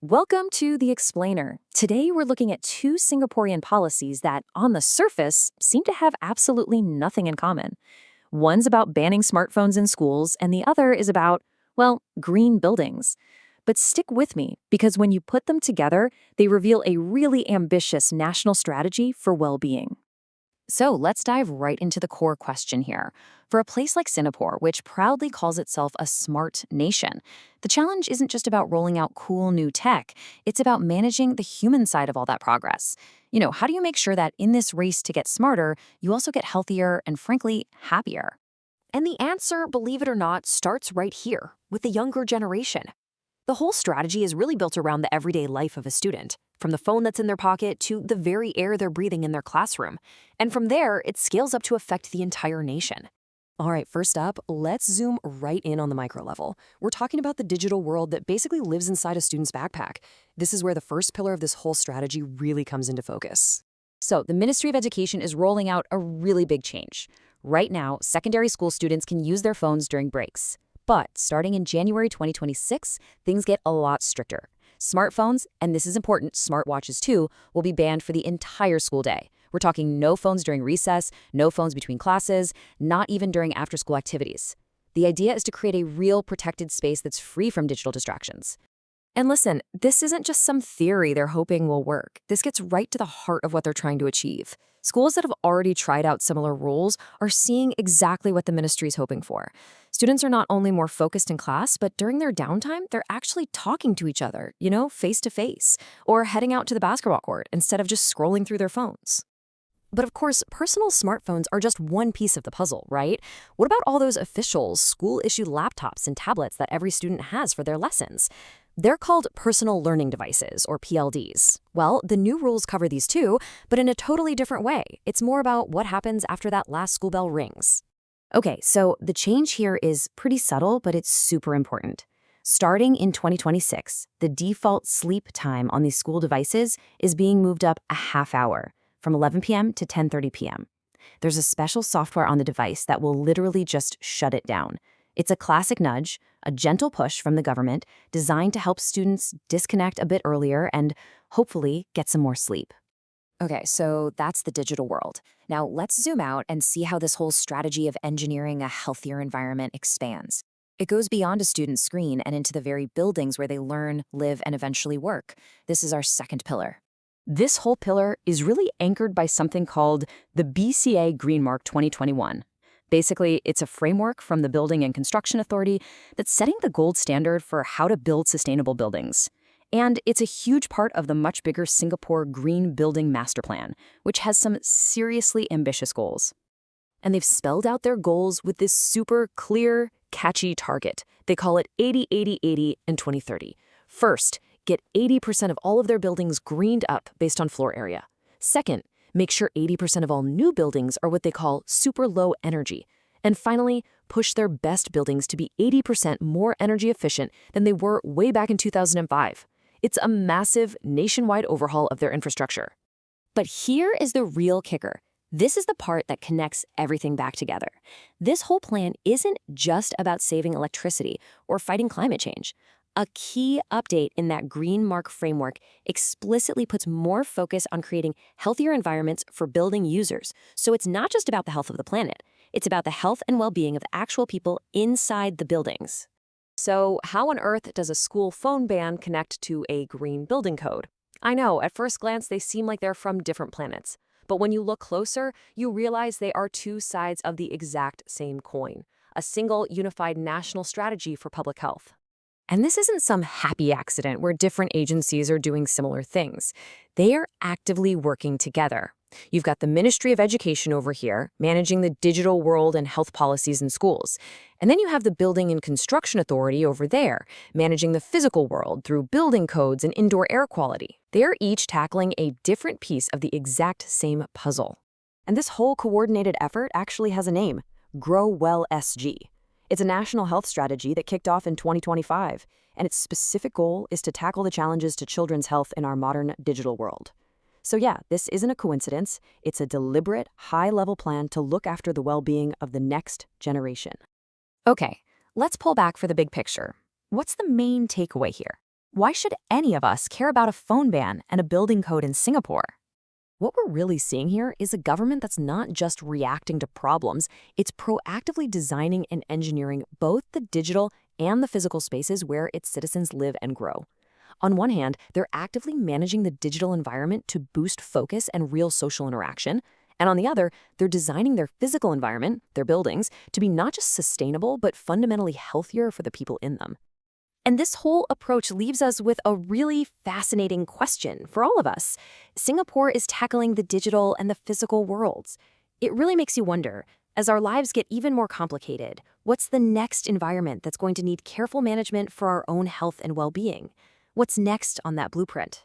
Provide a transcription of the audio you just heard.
Welcome to The Explainer. Today we're looking at two Singaporean policies that, on the surface, seem to have absolutely nothing in common. One's about banning smartphones in schools, and the other is about, well, green buildings. But stick with me, because when you put them together, they reveal a really ambitious national strategy for well-being. So let's dive right into the core question here. For a place like Singapore, which proudly calls itself a smart nation, the challenge isn't just about rolling out cool new tech, it's about managing the human side of all that progress. How do you make sure that in this race to get smarter, you also get healthier and, frankly, happier? And the answer, believe it or not, starts right here, with the younger generation. The whole strategy is really built around the everyday life of a student, from the phone that's in their pocket to the very air they're breathing in their classroom. And from there, it scales up to affect the entire nation. All right, first up, let's zoom right in on the micro level. We're talking about the digital world that basically lives inside a student's backpack. This is where the first pillar of this whole strategy really comes into focus. So, the Ministry of Education is rolling out a really big change. Right now, secondary school students can use their phones during breaks. But starting in January 2026, things get a lot stricter. Smartphones, and this is important, smartwatches too, will be banned for the entire school day. We're talking no phones during recess, no phones between classes, not even during after-school activities. The idea is to create a real protected space that's free from digital distractions. And listen, this isn't just some theory they're hoping will work. This gets right to the heart of what they're trying to achieve. Schools that have already tried out similar rules are seeing exactly what the ministry is hoping for. Students are not only more focused in class, but during their downtime, they're actually talking to each other, face to face, or heading out to the basketball court instead of just scrolling through their phones. But of course, personal smartphones are just one piece of the puzzle, right? What about all those official, school-issued laptops and tablets that every student has for their lessons? They're called personal learning devices, or PLDs. Well, the new rules cover these too, but in a totally different way. It's more about what happens after that last school bell rings. Okay, so the change here is pretty subtle, but it's super important. Starting in 2026, the default sleep time on these school devices is being moved up a half hour, from 11 p.m. to 10:30 p.m. There's a special software on the device that will literally just shut it down. It's a classic nudge, a gentle push from the government designed to help students disconnect a bit earlier and hopefully get some more sleep. Okay, so that's the digital world. Now let's zoom out and see how this whole strategy of engineering a healthier environment expands. It goes beyond a student's screen and into the very buildings where they learn, live, and eventually work. This is our second pillar. This whole pillar is really anchored by something called the BCA Green Mark 2021. Basically, it's a framework from the Building and Construction Authority that's setting the gold standard for how to build sustainable buildings. And it's a huge part of the much bigger Singapore Green Building Master Plan, which has some seriously ambitious goals. And they've spelled out their goals with this super clear, catchy target. They call it 80-80-80 and 2030. First, get 80% of all of their buildings greened up based on floor area. Second, make sure 80% of all new buildings are what they call super low energy. And finally, push their best buildings to be 80% more energy efficient than they were way back in 2005. It's a massive nationwide overhaul of their infrastructure. But here is the real kicker. This is the part that connects everything back together. This whole plan isn't just about saving electricity or fighting climate change. A key update in that Green Mark framework explicitly puts more focus on creating healthier environments for building users. So it's not just about the health of the planet. It's about the health and well-being of the actual people inside the buildings. So how on earth does a school phone ban connect to a green building code? I know, at first glance, they seem like they're from different planets. But when you look closer, you realize they are two sides of the exact same coin. A single, unified national strategy for public health. And this isn't some happy accident where different agencies are doing similar things. They are actively working together. You've got the Ministry of Education over here, managing the digital world and health policies in schools. And then you have the Building and Construction Authority over there, managing the physical world through building codes and indoor air quality. They're each tackling a different piece of the exact same puzzle. And this whole coordinated effort actually has a name, Grow Well SG. It's a national health strategy that kicked off in 2025, and its specific goal is to tackle the challenges to children's health in our modern digital world. So yeah, this isn't a coincidence. It's a deliberate, high-level plan to look after the well-being of the next generation. Okay, let's pull back for the big picture. What's the main takeaway here? Why should any of us care about a phone ban and a building code in Singapore? What we're really seeing here is a government that's not just reacting to problems, it's proactively designing and engineering both the digital and the physical spaces where its citizens live and grow. On one hand, they're actively managing the digital environment to boost focus and real social interaction. And on the other, they're designing their physical environment, their buildings, to be not just sustainable, but fundamentally healthier for the people in them. And this whole approach leaves us with a really fascinating question for all of us. Singapore is tackling the digital and the physical worlds. It really makes you wonder, as our lives get even more complicated, what's the next environment that's going to need careful management for our own health and well-being? What's next on that blueprint?